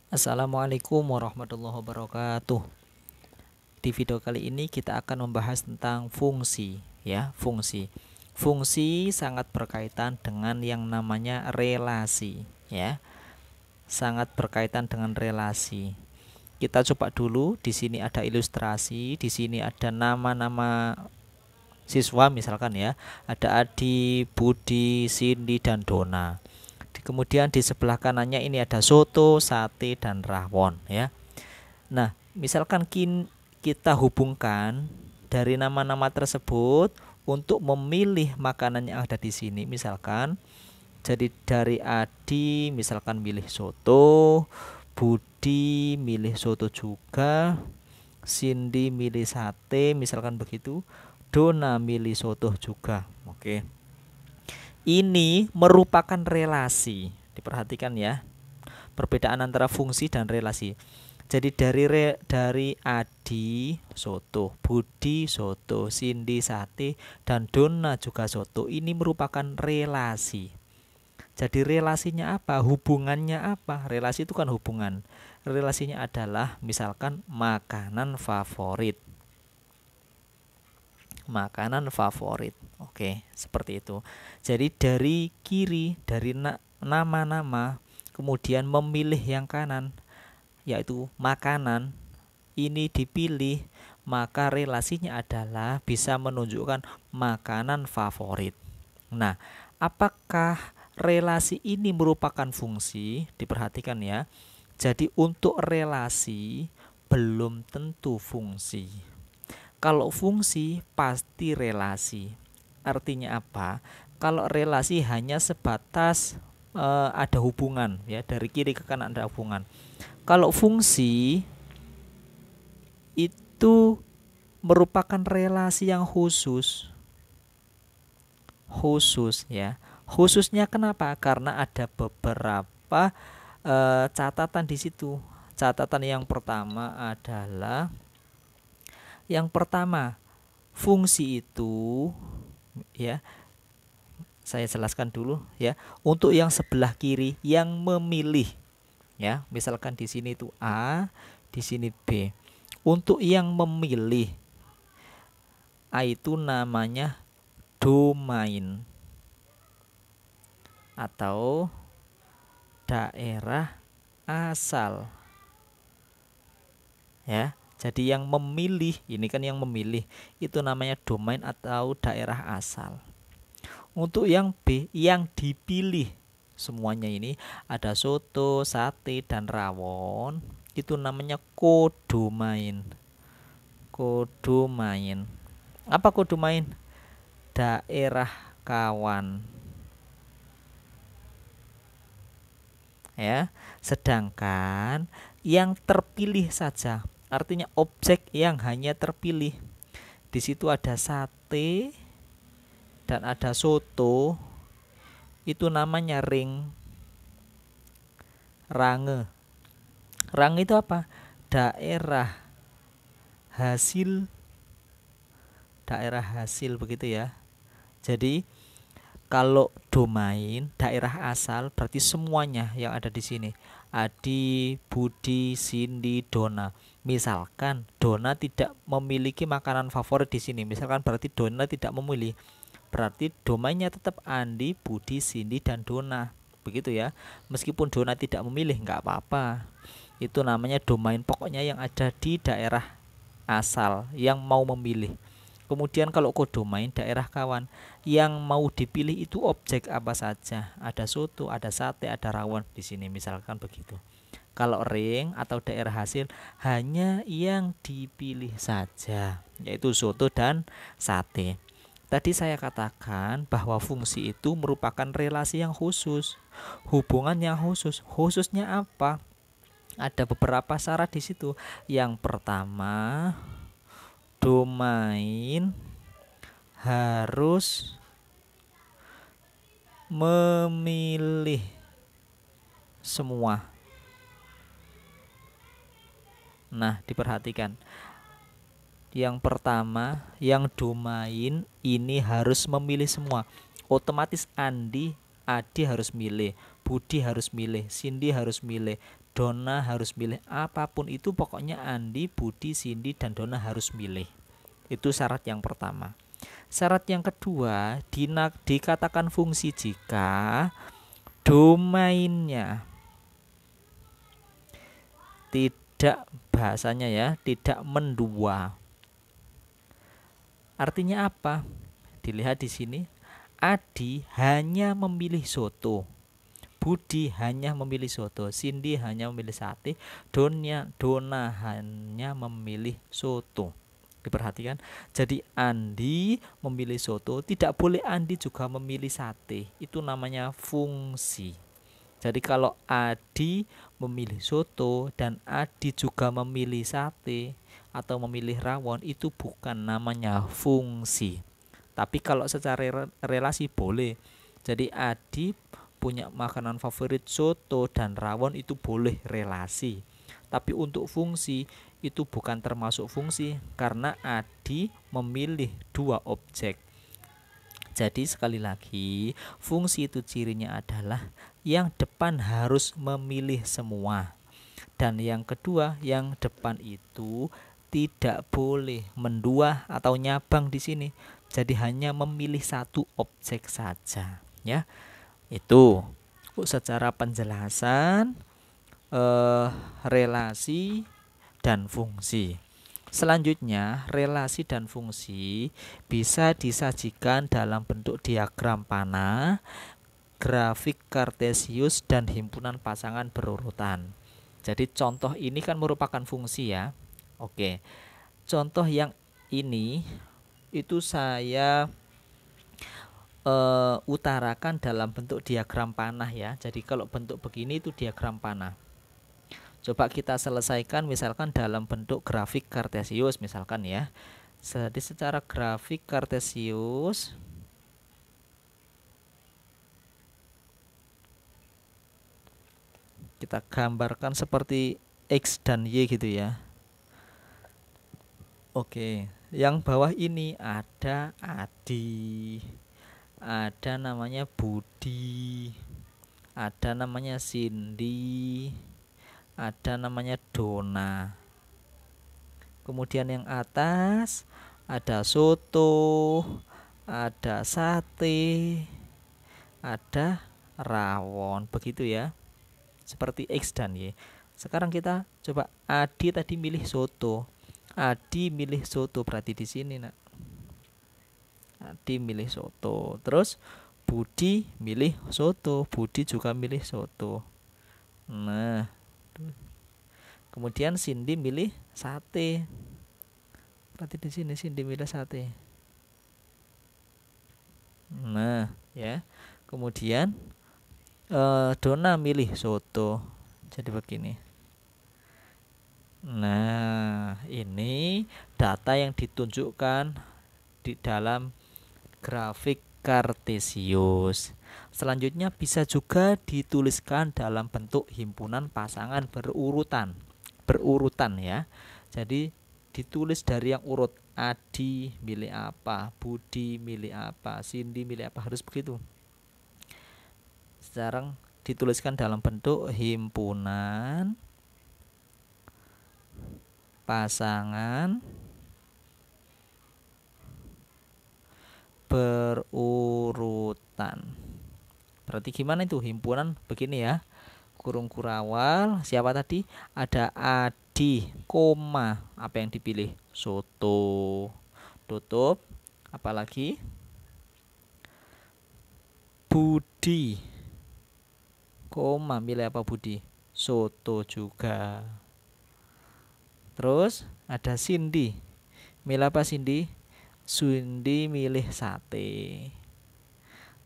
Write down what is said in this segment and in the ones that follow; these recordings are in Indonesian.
Assalamualaikum warahmatullahi wabarakatuh. Di video kali ini kita akan membahas tentang fungsi, ya, fungsi. Fungsi sangat berkaitan dengan yang namanya relasi, ya. Sangat berkaitan dengan relasi. Kita coba dulu, di sini ada ilustrasi, di sini ada nama-nama siswa misalkan ya. Ada Adi, Budi, Cindy dan Dona. Kemudian di sebelah kanannya ini ada soto, sate dan rawon ya. Nah, misalkan kita hubungkan dari nama-nama tersebut untuk memilih makanan yang ada di sini. Misalkan jadi dari Adi misalkan milih soto, Budi milih soto juga, Cindy milih sate misalkan begitu, Dona milih soto juga. Oke. Ini merupakan relasi. Diperhatikan ya. Perbedaan antara fungsi dan relasi. Jadi dari Adi soto, Budi soto, Cindy sate, dan Dona juga soto. Ini merupakan relasi. Jadi relasinya apa? Hubungannya apa? Relasi itu kan hubungan. Relasinya adalah misalkan makanan favorit. Makanan favorit. Oke, seperti itu. Jadi dari kiri, dari nama-nama, kemudian memilih yang kanan, yaitu makanan, ini dipilih, maka relasinya adalah bisa menunjukkan makanan favorit. Nah, apakah relasi ini merupakan fungsi? Diperhatikan ya. Jadi untuk relasi belum tentu fungsi. Kalau fungsi pasti relasi. Artinya apa? Kalau relasi hanya sebatas ada hubungan ya, dari kiri ke kanan ada hubungan. Kalau fungsi itu merupakan relasi yang khusus. Khusus ya. Khususnya kenapa? Karena ada beberapa catatan di situ. Catatan yang pertama adalah fungsi itu ya, saya jelaskan dulu ya. Untuk yang sebelah kiri yang memilih ya, misalkan di sini itu A, di sini B. Untuk yang memilih A itu namanya domain atau daerah asal ya. Jadi yang memilih, ini kan yang memilih, itu namanya domain atau daerah asal. Untuk yang B, yang dipilih, semuanya ini ada soto, sate, dan rawon, itu namanya kodomain. Kodomain. Apa kodomain? Daerah kawan. Ya, sedangkan yang terpilih saja, artinya objek yang hanya terpilih. Di situ ada sate dan ada soto. Itu namanya ring. Range. Range itu apa? Daerah hasil. Daerah hasil begitu ya. Jadi kalau domain daerah asal berarti semuanya yang ada di sini. Adi, Budi, Cindy, Dona. Misalkan Dona tidak memiliki makanan favorit di sini. Misalkan berarti Dona tidak memilih. Berarti domainnya tetap Andi, Budi, Cindy, dan Dona. Begitu ya. Meskipun Dona tidak memilih nggak apa-apa. Itu namanya domain, pokoknya yang ada di daerah asal yang mau memilih. Kemudian kalau kodomain daerah kawan, yang mau dipilih itu objek apa saja. Ada soto, ada sate, ada rawon di sini misalkan begitu. Kalau ring atau daerah hasil hanya yang dipilih saja, yaitu soto dan sate. Tadi saya katakan bahwa fungsi itu merupakan relasi yang khusus, hubungan yang khusus. Khususnya apa? Ada beberapa syarat di situ. Yang pertama, domain harus memilih semua. Nah, diperhatikan. Yang pertama, yang domain ini harus memilih semua. Otomatis Adi harus milih, Budi harus milih, Cindy harus milih, Donna harus milih. Apapun itu pokoknya Andi, Budi, Cindy, dan Donna harus milih. Itu syarat yang pertama. Syarat yang kedua, dikatakan fungsi jika domainnya tidak, bahasanya ya, tidak mendua. Artinya apa? Dilihat di sini. Adi hanya memilih soto, Budi hanya memilih soto, Cindy hanya memilih sate, Donna hanya memilih soto. Diperhatikan. Jadi Andi memilih soto, tidak boleh Andi juga memilih sate. Itu namanya fungsi. Jadi kalau Adi memilih soto dan Adi juga memilih sate atau memilih rawon, itu bukan namanya fungsi. Tapi kalau secara relasi boleh. Jadi Adi punya makanan favorit soto dan rawon, itu boleh relasi. Tapi untuk fungsi itu bukan termasuk fungsi karena Adi memilih dua objek. Jadi sekali lagi, fungsi itu cirinya adalah yang depan harus memilih semua. Dan yang kedua, yang depan itu tidak boleh mendua atau nyabang di sini. Jadi hanya memilih satu objek saja, ya. Itu secara penjelasan relasi dan fungsi. Selanjutnya, relasi dan fungsi bisa disajikan dalam bentuk diagram panah, grafik kartesius, dan himpunan pasangan berurutan. Jadi contoh ini kan merupakan fungsi ya. Oke. Contoh yang ini itu saya utarakan dalam bentuk diagram panah ya. Jadi kalau bentuk begini itu diagram panah. Coba kita selesaikan misalkan dalam bentuk grafik kartesius misalkan ya. Jadi secara grafik kartesius kita gambarkan seperti X dan Y gitu ya. Oke, yang bawah ini ada Adi, ada namanya Budi, ada namanya Cindy, ada namanya Donna. Kemudian yang atas ada soto, ada sate, ada rawon, begitu ya. Seperti X dan Y. Sekarang kita coba, Adi tadi milih soto. Adi milih soto, berarti di sini nak. Adi milih soto. Terus Budi milih soto, Budi juga milih soto. Nah, kemudian Cindy milih sate. Berarti di sini Cindy milih sate. Nah, ya. Kemudian Donna milih soto. Jadi begini. Nah, ini data yang ditunjukkan di dalam grafik kartesius. Selanjutnya bisa juga dituliskan dalam bentuk himpunan pasangan berurutan. Berurutan ya. Jadi ditulis dari yang urut. Adi milih apa, Budi milih apa, Cindy milih apa, harus begitu. Sekarang dituliskan dalam bentuk himpunan pasangan berurutan. Berarti gimana itu himpunan begini ya. Kurung kurawal, siapa tadi? Ada Adi, koma, apa yang dipilih? Soto. Tutup, apalagi? Budi, koma, milih apa Budi? Soto juga. Terus ada Cindy. Milih apa Cindy? Cindy milih sate.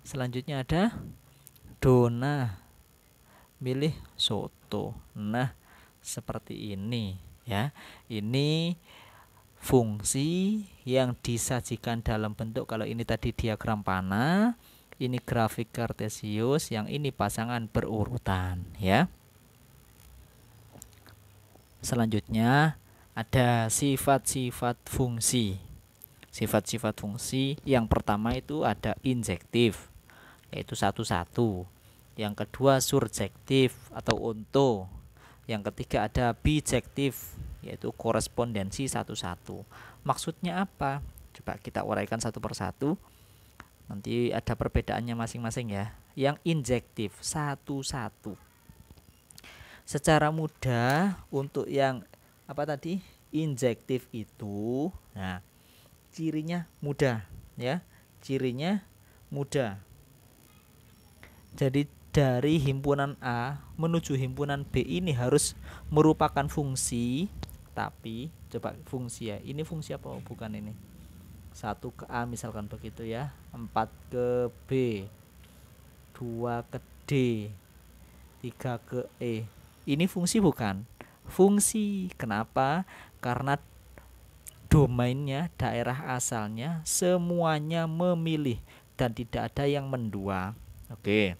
Selanjutnya ada Donna. Milih soto. Nah, seperti ini ya. Ini fungsi yang disajikan dalam bentuk, kalau ini tadi diagram panah, ini grafik kartesius, yang ini pasangan berurutan ya. Selanjutnya ada sifat-sifat fungsi. Sifat-sifat fungsi yang pertama itu ada injektif, yaitu 1-1. yang kedua surjektif atau onto, yang ketiga ada bijektif yaitu korespondensi satu-satu. Maksudnya apa? Coba kita uraikan satu persatu. Nanti ada perbedaannya masing-masing ya. Yang injektif satu-satu. Secara mudah untuk yang apa tadi? Injektif itu, nah, cirinya mudah ya. Cirinya mudah. Jadi dari himpunan A menuju himpunan B ini harus merupakan fungsi, tapi coba fungsi ya. Ini fungsi apa? Bukan ini. 1 ke A misalkan begitu ya, 4 ke B, 2 ke D, 3 ke E. Ini fungsi bukan? Fungsi. Kenapa? Karena domainnya, daerah asalnya semuanya memilih dan tidak ada yang mendua. Oke.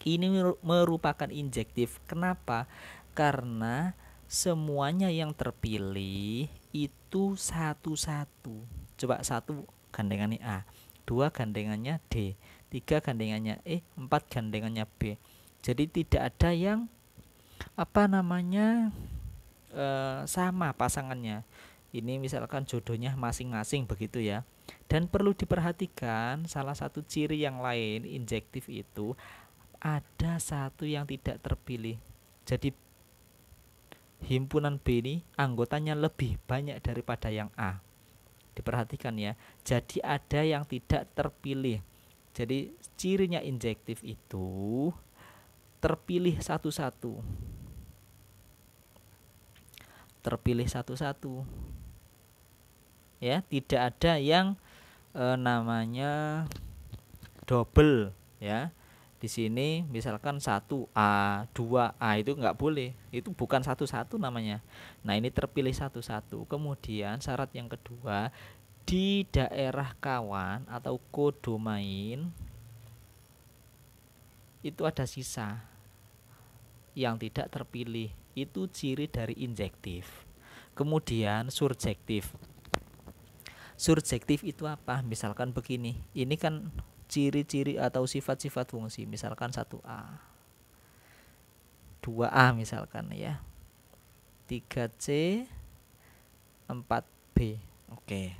Ini merupakan injektif. Kenapa? Karena semuanya yang terpilih itu satu-satu. Coba 1 gandengannya A, 2 gandengannya D, 3 gandengannya E, 4 gandengannya B. Jadi tidak ada yang sama pasangannya. Ini misalkan jodohnya masing-masing begitu ya. Dan perlu diperhatikan salah satu ciri yang lain injektif itu ada satu yang tidak terpilih. Jadi himpunan B ini anggotanya lebih banyak daripada yang A. Diperhatikan ya. Jadi ada yang tidak terpilih. Jadi cirinya injektif itu terpilih satu-satu. Terpilih satu-satu. Ya, tidak ada yang namanya double ya. Di sini misalkan 1A, 2A itu enggak boleh. Itu bukan satu-satu namanya. Nah, ini terpilih satu-satu. Kemudian syarat yang kedua, di daerah kawan atau kodomain itu ada sisa yang tidak terpilih. Itu ciri dari injektif. Kemudian surjektif. Surjektif itu apa? Misalkan begini. Ini kan ciri-ciri atau sifat-sifat fungsi. Misalkan 1A, 2A misalkan ya, 3C, 4B. Oke.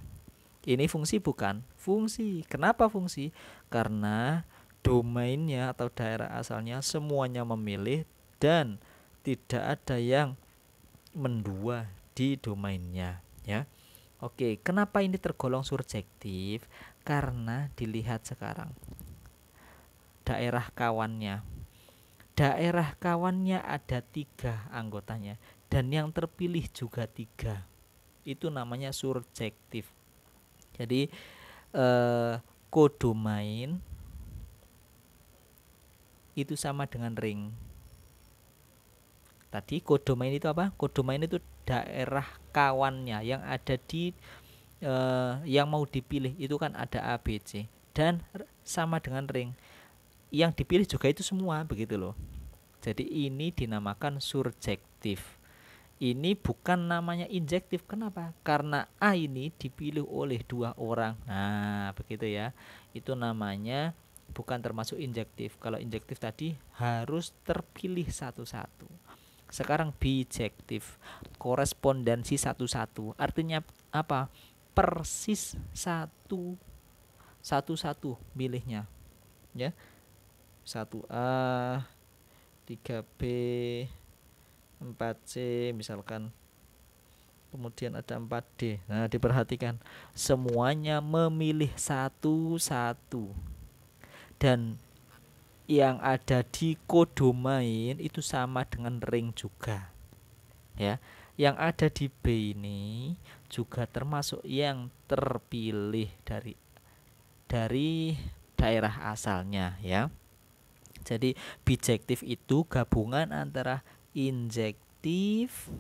Ini fungsi bukan? Fungsi. Kenapa fungsi? Karena domainnya atau daerah asalnya semuanya memilih dan tidak ada yang mendua di domainnya ya. Oke, kenapa ini tergolong surjektif? Karena dilihat sekarang daerah kawannya. Daerah kawannya ada 3 anggotanya dan yang terpilih juga 3. Itu namanya surjektif. Jadi kodomain itu sama dengan ring. Tadi kodomain itu apa? Kodomain itu daerah kawannya yang ada di yang mau dipilih itu kan ada A, B, C dan sama dengan ring. Yang dipilih juga itu semua begitu loh. Jadi ini dinamakan surjektif. Ini bukan namanya injektif. Kenapa? Karena A ini dipilih oleh 2 orang. Nah, begitu ya. Itu namanya bukan termasuk injektif. Kalau injektif tadi harus terpilih satu-satu. Sekarang bijektif, korespondensi satu-satu. Artinya apa? Persis satu-satu milihnya. Ya. 1A, 3B, 4C misalkan. Kemudian ada 4D. Nah, diperhatikan semuanya memilih satu-satu. Dan yang ada di kodomain itu sama dengan ring juga. Ya. Yang ada di B ini juga termasuk yang terpilih dari daerah asalnya ya. Jadi bijektif itu gabungan antara injektif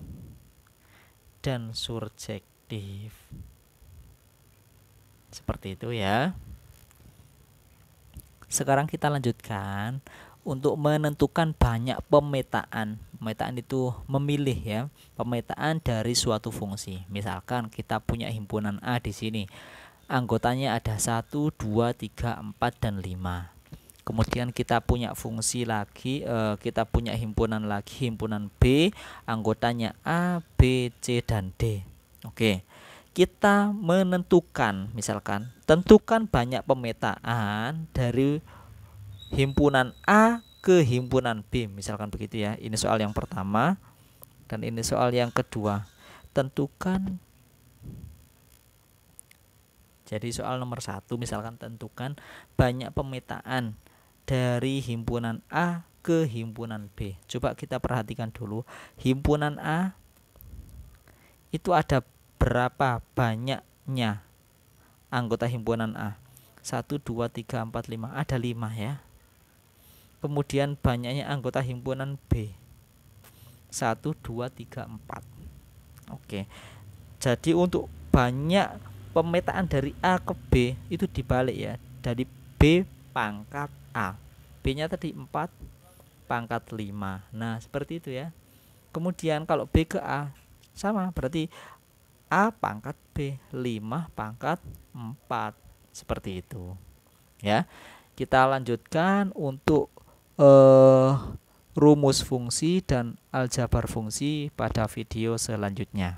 dan surjektif. Seperti itu ya. Sekarang kita lanjutkan untuk menentukan banyak pemetaan. Pemetaan itu memilih ya, pemetaan dari suatu fungsi. Misalkan kita punya himpunan A di sini. Anggotanya ada 1, 2, 3, 4 dan 5. Kemudian kita punya fungsi lagi, kita punya himpunan lagi, himpunan B, anggotanya A, B, C, dan D. Oke, kita menentukan, misalkan tentukan banyak pemetaan dari himpunan A ke himpunan B, misalkan begitu ya. Ini soal yang pertama dan ini soal yang kedua. Tentukan, jadi soal nomor 1 misalkan tentukan banyak pemetaan dari himpunan A ke himpunan B. Coba kita perhatikan dulu, himpunan A itu ada berapa banyaknya anggota himpunan A? 1, 2, 3, 4, 5, ada 5 ya. Kemudian banyaknya anggota himpunan B 1, 2, 3, 4. Oke, jadi untuk banyak pemetaan dari A ke B itu dibalik ya, dari B pangkat A. B nya tadi 4 pangkat 5. Nah seperti itu ya. Kemudian kalau B ke A sama, berarti A pangkat B 5 pangkat 4. Seperti itu ya. Kita lanjutkan untuk rumus fungsi dan aljabar fungsi pada video selanjutnya.